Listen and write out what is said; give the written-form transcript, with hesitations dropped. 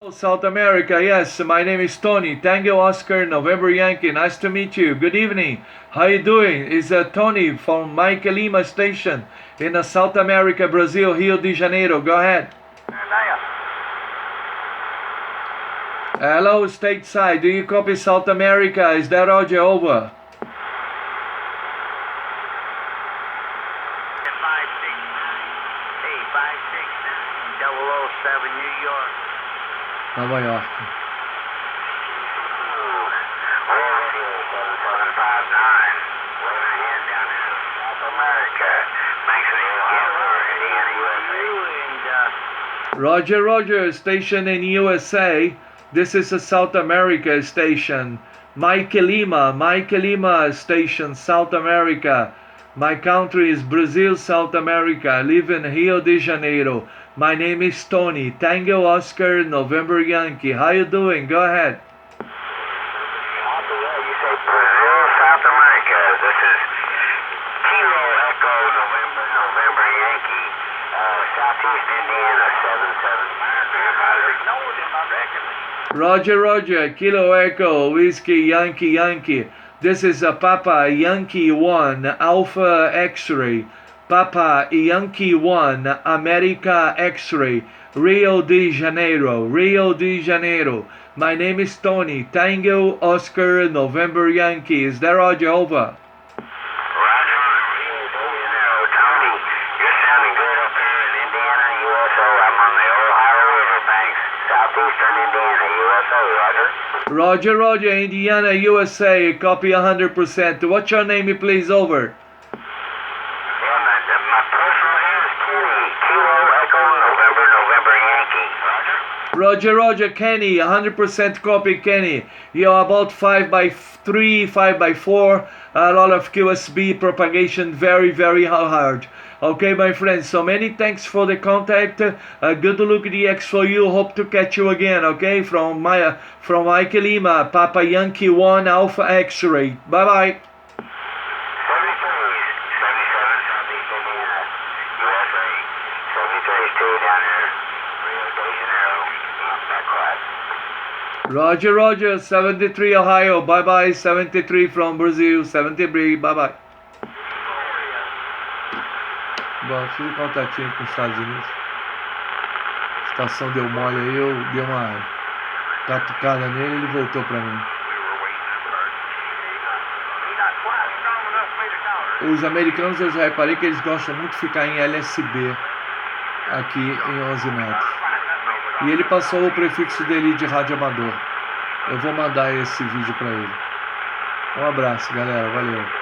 South America, yes, my name is Tony. Tango Oscar, November Yankee. Nice to meet you. Good evening. How you doing? It's Tony from Mike Lima Station in South America, Brazil, Rio de Janeiro. Go ahead. Hello, stateside. Do you copy South America? Is that audio over? Nova York. Roger, Roger, station in USA. This is a South America station. Mike Lima station, South America. My country is Brazil, South America. I live in Rio de Janeiro. My name is Tony. Tango Oscar, November Yankee. How you doing? Go ahead. You say Brazil, South America. This is Kilo Echo, November Yankee. Southeast Indiana, 77. Roger, Roger. Kilo Echo, Whiskey, Yankee. This is a Papa Yankee 1, Alpha X-ray. Papa Yankee 1, America X-ray, Rio de Janeiro. My name is Tony. Tango Oscar, November Yankee. Is that all, Jehovah? Roger, Rio de Janeiro. Tony, you're sounding good up here in Indiana, USA. I'm on the Ohio River banks, southeastern Indiana, USA. Roger. Roger, Indiana, USA. Copy 100%. What's your name, please? Over. Roger, Kenny, 100% copy, Kenny. You're about 5x3, 5x4, a lot of QSB propagation, very, very hard. Okay, my friends, so many thanks for the contact. Good look DX for you. Hope to catch you again, okay? From Mike Lima, Papa Yankee 1, Alpha X-ray. Bye-bye. Roger, 73 Ohio, bye-bye, 73 from Brazil, 73, bye-bye. Bom, fiz um contatinho com os Estados Unidos. A estação deu mole aí, eu dei uma catucada nele e ele voltou pra mim. Os americanos, eu já reparei que eles gostam muito de ficar em LSB, aqui em 11 metros. E ele passou o prefixo dele de rádio amador. Eu vou mandar esse vídeo para ele. Um abraço, galera. Valeu.